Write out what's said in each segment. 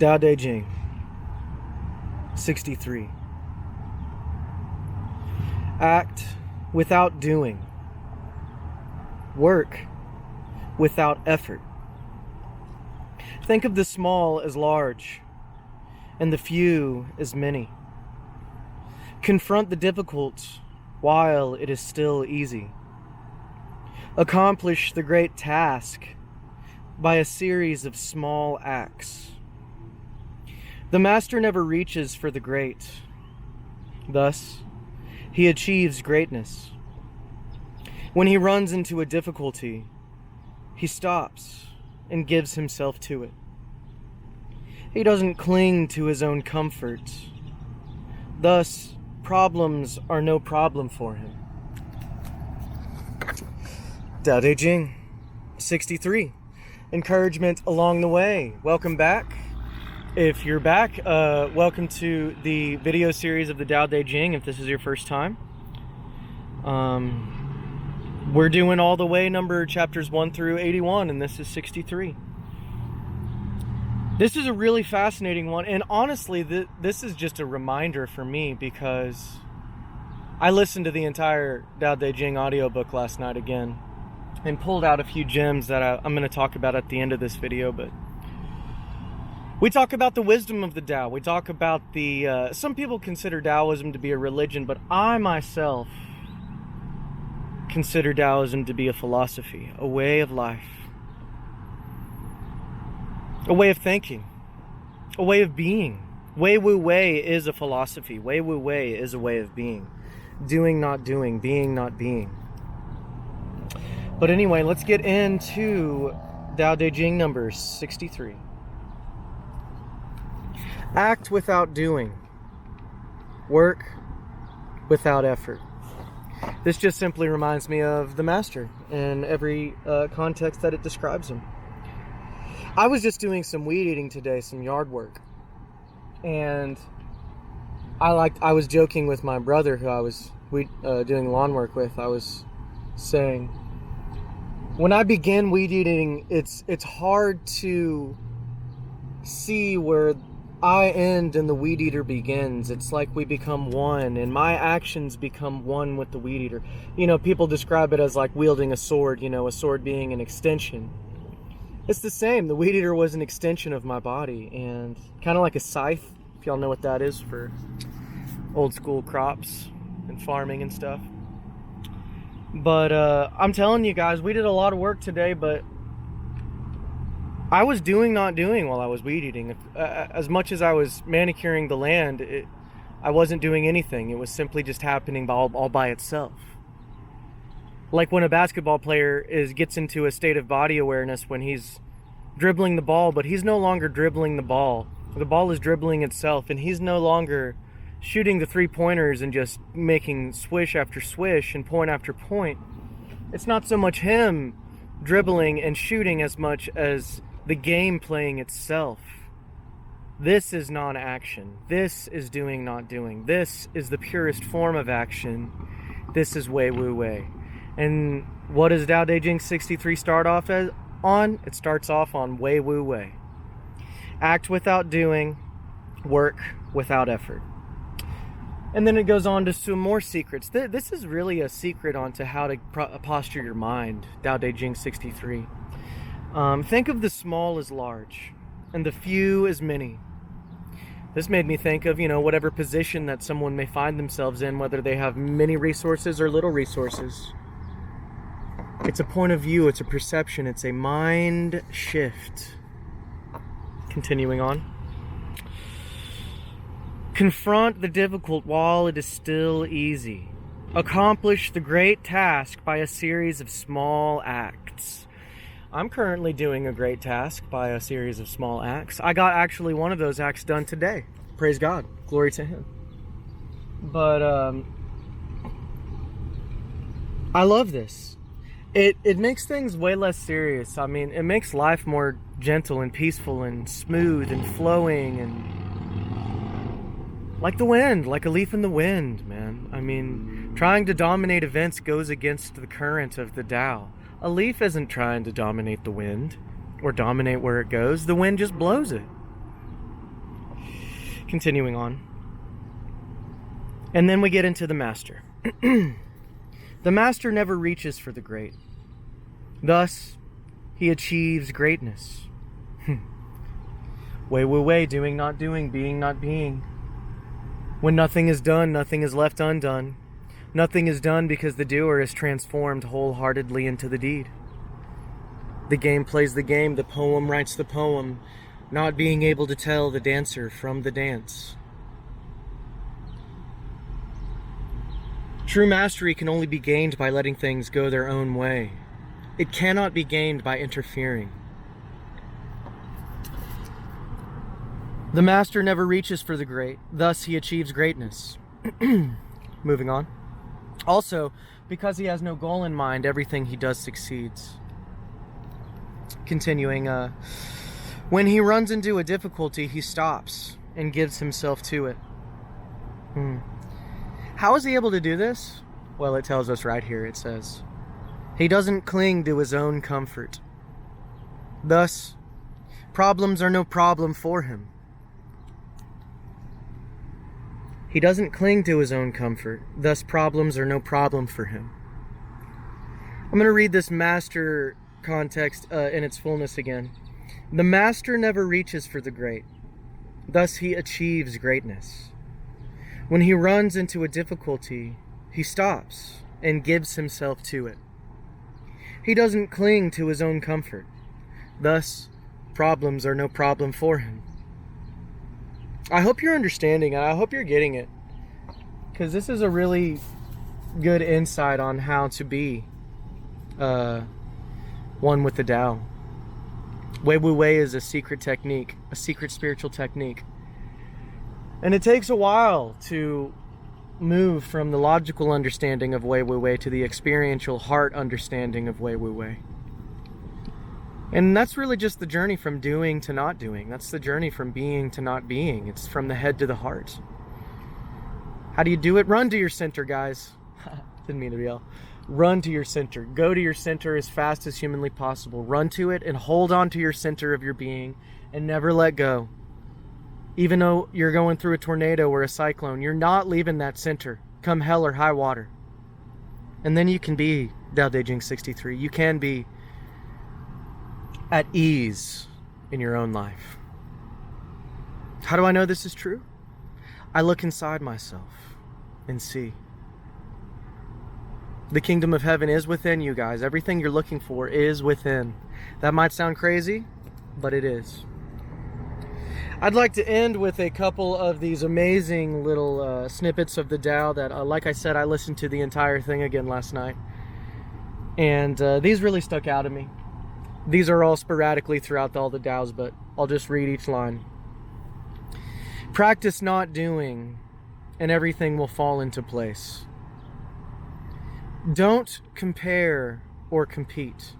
Tao Te Ching 63. Act without doing. Work without effort. Think of the small as large and the few as many. Confront the difficult while it is still easy. Accomplish the great task by a series of small acts. The master never reaches for the great. Thus, he achieves greatness. When he runs into a difficulty, he stops and gives himself to it. He doesn't cling to his own comfort. Thus, problems are no problem for him. Tao Te Ching 63. Encouragement along the way. Welcome back. If you're back, welcome to the video series of the Tao Te Ching. If this is your first time, we're doing all the way number chapters 1 through 81, and this is 63. This is a really fascinating one, and honestly, this is just a reminder for me because I listened to the entire Tao Te Ching audiobook last night again and pulled out a few gems that I'm going to talk about at the end of this video. But we talk about the wisdom of the Tao. We talk about the some people consider Taoism to be a religion, but I myself consider Taoism to be a philosophy, a way of life, a way of thinking, a way of being. Wei Wu Wei is a philosophy. Wei Wu Wei is a way of being. Doing, not doing. Being, not being. But anyway, let's get into Tao Te Ching number 63. Act without doing. Work without effort. This just simply reminds me of the master in every context that it describes him. I was just doing some weed eating today, some yard work. And I was joking with my brother who I was doing lawn work with. I was saying, when I begin weed eating, it's hard to see where I end and the weed eater begins. It's like we become one, and my actions become one with the weed eater. You know, people describe it as like wielding a sword, a sword being an extension. It's the same. The weed eater was an extension of my body, and kind of like a scythe, if y'all know what that is for old school crops and farming and stuff. But I'm telling you guys, we did a lot of work today, but I was doing, not doing while I was weed eating. As much as I was manicuring the land, I wasn't doing anything. It was simply just happening all by itself. Like when a basketball player gets into a state of body awareness when he's dribbling the ball, but he's no longer dribbling the ball. The ball is dribbling itself, and he's no longer shooting the three-pointers and just making swish after swish and point after point. It's not so much him dribbling and shooting as much as the game playing itself. This is non-action. This is doing, not doing. This is the purest form of action. This is Wei Wu Wei. And what does Tao Te Ching 63 start off on? It starts off on Wei Wu Wei. Act without doing, work without effort. And then it goes on to some more secrets. This is really a secret onto how to posture your mind. Tao Te Ching 63. Think of the small as large and the few as many. This made me think of, whatever position that someone may find themselves in, whether they have many resources or little resources. It's a point of view, it's a perception, it's a mind shift. Continuing on. Confront the difficult while it is still easy. Accomplish the great task by a series of small acts. I'm currently doing a great task by a series of small acts. I got actually one of those acts done today. Praise God. Glory to Him. But I love this. It makes things way less serious. I mean, it makes life more gentle and peaceful and smooth and flowing and like the wind, like a leaf in the wind, man. I mean, trying to dominate events goes against the current of the Tao. A leaf isn't trying to dominate the wind or dominate where it goes. The wind just blows it. Continuing on. And then we get into the master. The master never reaches for the great. Thus, he achieves greatness. Way, doing, not doing, being, not being. When nothing is done, nothing is left undone. Nothing is done because the doer is transformed wholeheartedly into the deed. The game plays the game, the poem writes the poem, not being able to tell the dancer from the dance. True mastery can only be gained by letting things go their own way. It cannot be gained by interfering. The master never reaches for the great, thus he achieves greatness. Moving on. Also, because he has no goal in mind, everything he does succeeds. Continuing, when he runs into a difficulty, he stops and gives himself to it. How is he able to do this? Well, it tells us right here. It says, he doesn't cling to his own comfort. Thus, problems are no problem for him. He doesn't cling to his own comfort. Thus, problems are no problem for him. I'm going to read this master context in its fullness again. The master never reaches for the great. Thus, he achieves greatness. When he runs into a difficulty, he stops and gives himself to it. He doesn't cling to his own comfort. Thus, problems are no problem for him. I hope you're understanding, and I hope you're getting it, because this is a really good insight on how to be one with the Tao. Wei Wu Wei is a secret technique, a secret spiritual technique. And it takes a while to move from the logical understanding of Wei Wu Wei to the experiential heart understanding of Wei Wu Wei. And that's really just the journey from doing to not doing. That's the journey from being to not being. It's from the head to the heart. How do you do it? Run to your center, guys. Didn't mean to yell. Run to your center. Go to your center as fast as humanly possible. Run to it and hold on to your center of your being and never let go. Even though you're going through a tornado or a cyclone, you're not leaving that center, come hell or high water. And then you can be Tao Te Ching 63. You can be at ease in your own life. How do I know this is true? I look inside myself and see. The kingdom of heaven is within you guys. Everything you're looking for is within. That might sound crazy, but it is. I'd like to end with a couple of these amazing little snippets of the Tao that, like I said, I listened to the entire thing again last night. And these really stuck out at me. These are all sporadically throughout all the Taos, but I'll just read each line. Practice not doing, and everything will fall into place. Don't compare or compete.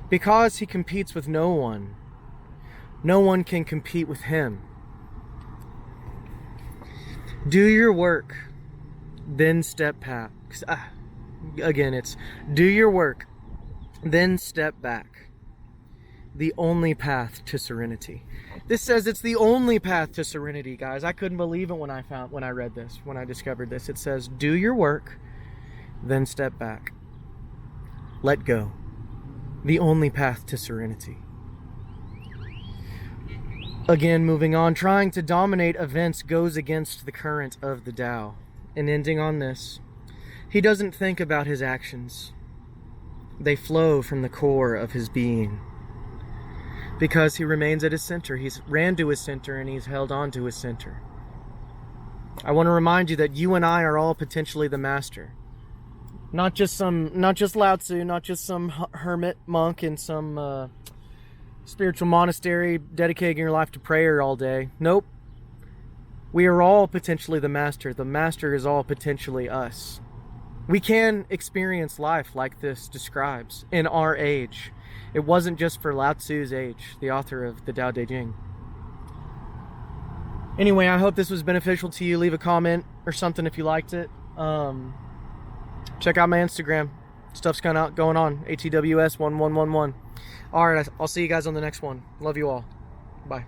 Because he competes with no one can compete with him. Do your work, then step back. Again, it's do your work, then step back. The only path to serenity. This says it's the only path to serenity, guys. I couldn't believe it when I read this, when I discovered this. It says, do your work, then step back. Let go. The only path to serenity. Again, moving on, trying to dominate events goes against the current of the Tao. And ending on this, he doesn't think about his actions. They flow from the core of his being. Because he remains at his center. He's ran to his center and he's held on to his center. I want to remind you that you and I are all potentially the master. Not just Lao Tzu, not just some hermit monk in some spiritual monastery dedicating your life to prayer all day. Nope. We are all potentially the master. The master is all potentially us. We can experience life like this describes in our age. It wasn't just for Lao Tzu's age, the author of the Tao Te Ching. Anyway, I hope this was beneficial to you. Leave a comment or something if you liked it. Check out my Instagram. Stuff's going on, atws1111. All right, I'll see you guys on the next one. Love you all. Bye.